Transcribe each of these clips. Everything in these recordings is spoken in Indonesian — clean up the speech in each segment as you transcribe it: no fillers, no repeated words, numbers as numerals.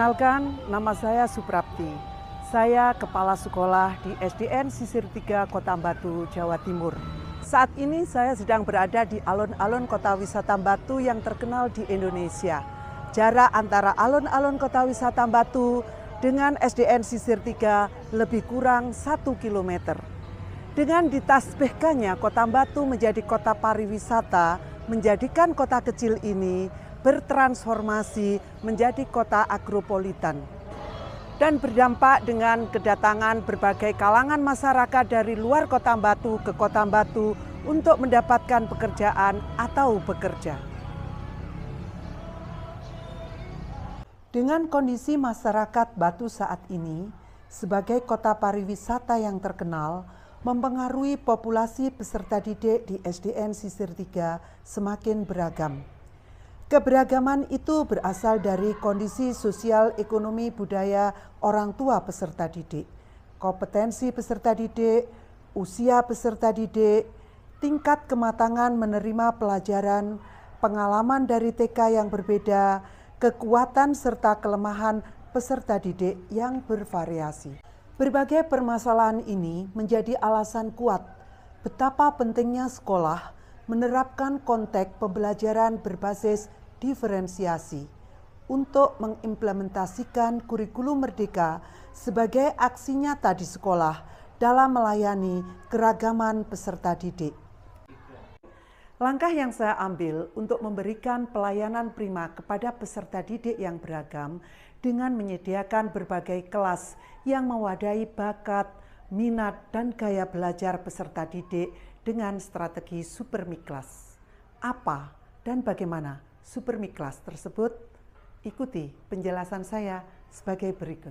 Perkenalkan, nama saya Suprapti. Saya Kepala Sekolah di SDN Sisir 3 Kota Batu, Jawa Timur. Saat ini saya sedang berada di alun-alun kota wisata Batu yang terkenal di Indonesia. Jarak antara alun-alun kota wisata Batu dengan SDN Sisir 3 lebih kurang 1 km. Dengan ditasbihkannya Kota Batu menjadi kota pariwisata, menjadikan kota kecil ini bertransformasi menjadi kota agropolitan dan berdampak dengan kedatangan berbagai kalangan masyarakat dari luar Kota Batu ke Kota Batu untuk mendapatkan pekerjaan atau bekerja. Dengan kondisi masyarakat Batu saat ini sebagai kota pariwisata yang terkenal, mempengaruhi populasi peserta didik di SDN Sisir 3 semakin beragam. Keberagaman itu berasal dari kondisi sosial, ekonomi, budaya orang tua peserta didik, kompetensi peserta didik, usia peserta didik, tingkat kematangan menerima pelajaran, pengalaman dari TK yang berbeda, kekuatan serta kelemahan peserta didik yang bervariasi. Berbagai permasalahan ini menjadi alasan kuat betapa pentingnya sekolah menerapkan konteks pembelajaran berbasis diferensiasi untuk mengimplementasikan kurikulum merdeka sebagai aksi nyata di sekolah dalam melayani keragaman peserta didik. Langkah yang saya ambil untuk memberikan pelayanan prima kepada peserta didik yang beragam dengan menyediakan berbagai kelas yang mewadahi bakat, minat, dan gaya belajar peserta didik dengan strategi Supermiklas. Apa dan bagaimana Supermiklas tersebut? Ikuti penjelasan saya sebagai berikut.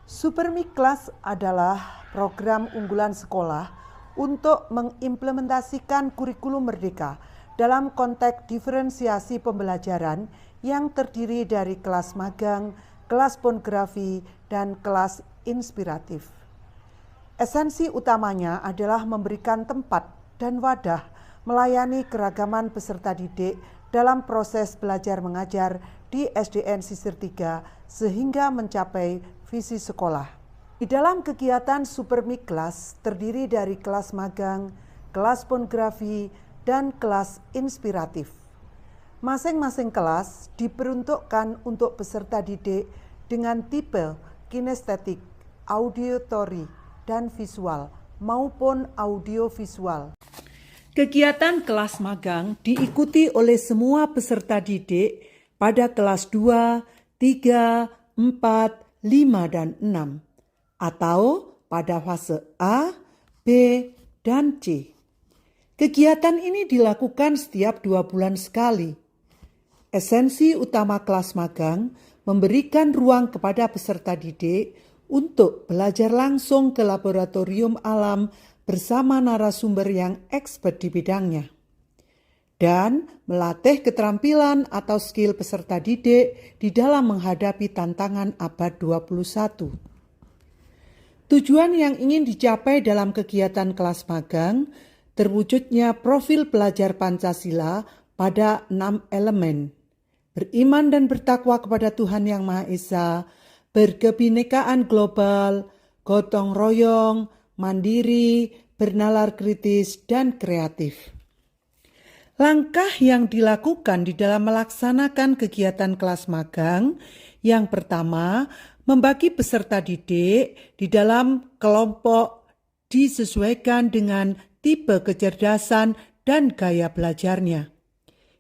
Supermiklas adalah program unggulan sekolah untuk mengimplementasikan kurikulum merdeka dalam konteks diferensiasi pembelajaran yang terdiri dari kelas magang, kelas pongrafi, dan kelas inspiratif. Esensi utamanya adalah memberikan tempat dan wadah melayani keragaman peserta didik dalam proses belajar mengajar di SDN Sisir 3 sehingga mencapai visi sekolah. Di dalam kegiatan Supermiklas terdiri dari kelas magang, kelas pongrafi, dan kelas inspiratif. Masing-masing kelas diperuntukkan untuk peserta didik dengan tipe kinestetik, auditory, dan visual maupun audiovisual. Kegiatan kelas magang diikuti oleh semua peserta didik pada kelas 2, 3, 4, 5, dan 6 atau pada fase A, B, dan C. Kegiatan ini dilakukan setiap 2 bulan sekali. Esensi utama kelas magang memberikan ruang kepada peserta didik untuk belajar langsung ke laboratorium alam bersama narasumber yang expert di bidangnya, dan melatih keterampilan atau skill peserta didik di dalam menghadapi tantangan abad 21. Tujuan yang ingin dicapai dalam kegiatan kelas magang terwujudnya profil pelajar Pancasila pada 6 elemen: beriman dan bertakwa kepada Tuhan Yang Maha Esa, berkebinekaan global, gotong royong, mandiri, bernalar kritis, dan kreatif. Langkah yang dilakukan di dalam melaksanakan kegiatan kelas magang, yang pertama, membagi peserta didik di dalam kelompok disesuaikan dengan tipe kecerdasan dan gaya belajarnya.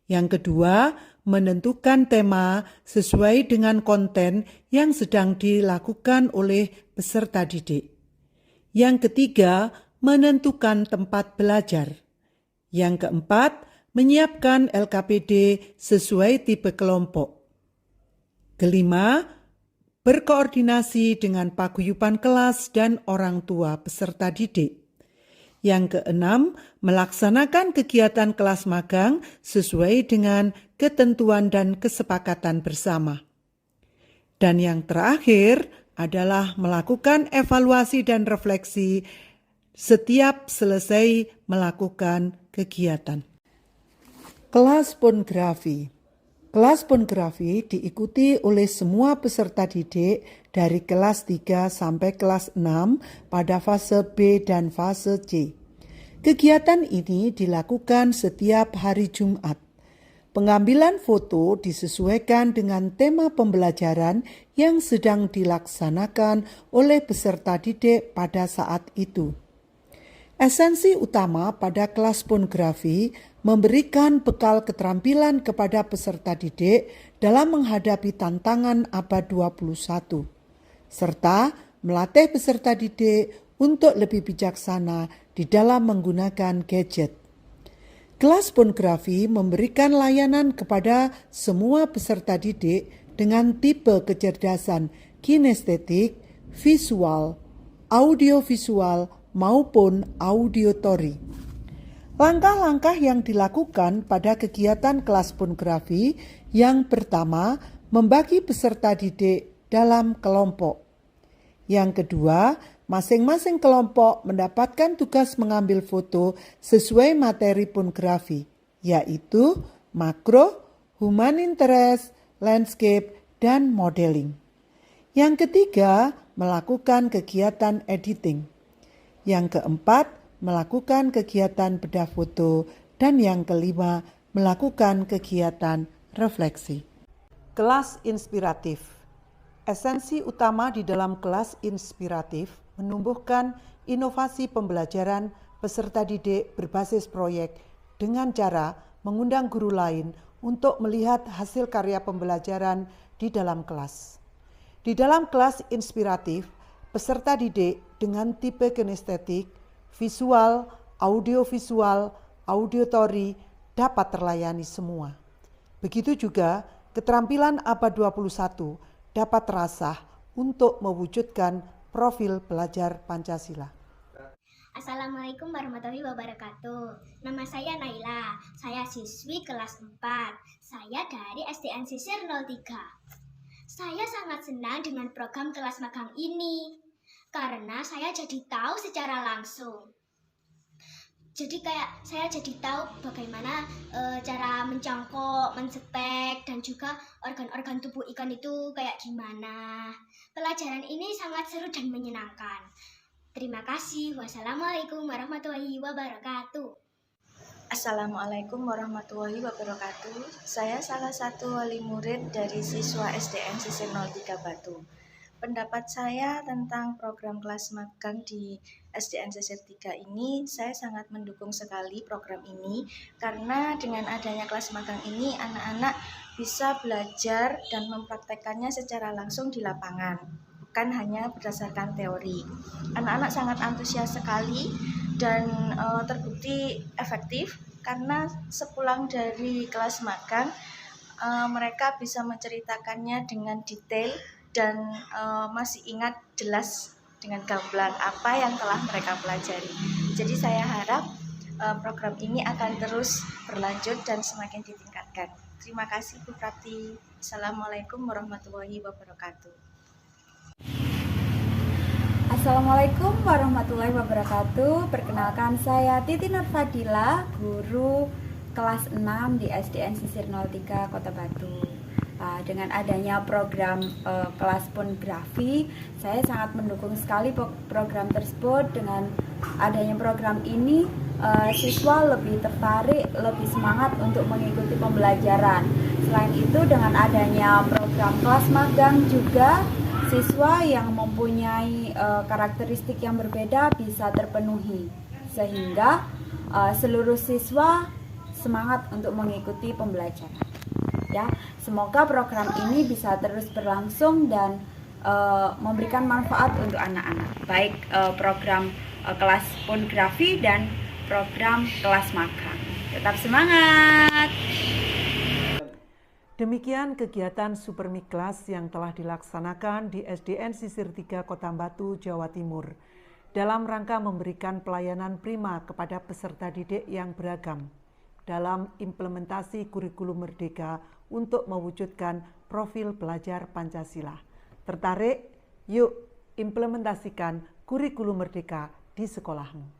Yang kedua, menentukan tema sesuai dengan konten yang sedang dilakukan oleh peserta didik. Yang ketiga, menentukan tempat belajar. Yang keempat, menyiapkan LKPD sesuai tipe kelompok. Kelima, berkoordinasi dengan paguyuban kelas dan orang tua peserta didik. Yang keenam, melaksanakan kegiatan kelas magang sesuai dengan ketentuan dan kesepakatan bersama. Dan yang terakhir adalah melakukan evaluasi dan refleksi setiap selesai melakukan kegiatan. Kelas pongrafi. Kelas pornografi diikuti oleh semua peserta didik dari kelas 3 sampai kelas 6 pada fase B dan fase C. Kegiatan ini dilakukan setiap hari Jumat. Pengambilan foto disesuaikan dengan tema pembelajaran yang sedang dilaksanakan oleh peserta didik pada saat itu. Esensi utama pada kelas pornografi memberikan bekal keterampilan kepada peserta didik dalam menghadapi tantangan abad 21, serta melatih peserta didik untuk lebih bijaksana di dalam menggunakan gadget. Kelas pornografi memberikan layanan kepada semua peserta didik dengan tipe kecerdasan kinestetik, visual, audiovisual, maupun auditory. Langkah-langkah yang dilakukan pada kegiatan kelas pornografi yang pertama, membagi peserta didik dalam kelompok. Yang kedua, masing-masing kelompok mendapatkan tugas mengambil foto sesuai materi pornografi, yaitu makro, human interest, landscape, dan modeling. Yang ketiga, melakukan kegiatan editing. Yang keempat, melakukan kegiatan bedah foto. Dan yang kelima, melakukan kegiatan refleksi. Kelas inspiratif. Esensi utama di dalam kelas inspiratif menumbuhkan inovasi pembelajaran peserta didik berbasis proyek dengan cara mengundang guru lain untuk melihat hasil karya pembelajaran di dalam kelas. Di dalam kelas inspiratif, peserta didik dengan tipe kinestetik, visual, audiovisual, auditory dapat terlayani semua. Begitu juga keterampilan abad 21 dapat terasah untuk mewujudkan profil pelajar Pancasila. Assalamualaikum warahmatullahi wabarakatuh. Nama saya Naila, saya siswi kelas 4. Saya dari SDN Sisir 03. Saya sangat senang dengan program kelas magang ini karena saya jadi tahu secara langsung. Jadi saya jadi tahu bagaimana cara mencangkok, mensetek, dan juga organ-organ tubuh ikan itu kayak gimana. Pelajaran ini sangat seru dan menyenangkan. Terima kasih. Wassalamualaikum warahmatullahi wabarakatuh. Assalamualaikum warahmatullahi wabarakatuh. Saya salah satu wali murid dari siswa SDN Sisir 03 Batu. Pendapat saya tentang program kelas magang di SDN Sisir 3 ini, saya sangat mendukung sekali program ini karena dengan adanya kelas magang ini anak-anak bisa belajar dan mempraktekkannya secara langsung di lapangan, bukan hanya berdasarkan teori. Anak-anak sangat antusias sekali dan terbukti efektif karena sepulang dari kelas magang mereka bisa menceritakannya dengan detail dan masih ingat jelas dengan gamblang apa yang telah mereka pelajari. Jadi saya harap program ini akan terus berlanjut dan semakin ditingkatkan. Terima kasih Bu Prati. Assalamualaikum warahmatullahi wabarakatuh. Assalamualaikum warahmatullahi wabarakatuh. Perkenalkan saya Titi Nurfadila, guru kelas 6 di SDN Sisir 03 Kota Batu. Dengan adanya program kelas pornografi, saya sangat mendukung sekali program tersebut. Dengan adanya program ini, siswa lebih tertarik, lebih semangat untuk mengikuti pembelajaran. Selain itu, dengan adanya program kelas magang juga, siswa yang mempunyai karakteristik yang berbeda bisa terpenuhi, sehingga seluruh siswa semangat untuk mengikuti pembelajaran. Ya, semoga program ini bisa terus berlangsung dan memberikan manfaat untuk anak-anak, baik program kelas pornografi dan program kelas magang. Tetap semangat. Demikian kegiatan Supermiklas yang telah dilaksanakan di SDN Sisir 3 Kota Batu, Jawa Timur dalam rangka memberikan pelayanan prima kepada peserta didik yang beragam dalam implementasi kurikulum merdeka untuk mewujudkan profil pelajar Pancasila. Tertarik? Yuk implementasikan kurikulum merdeka di sekolahmu.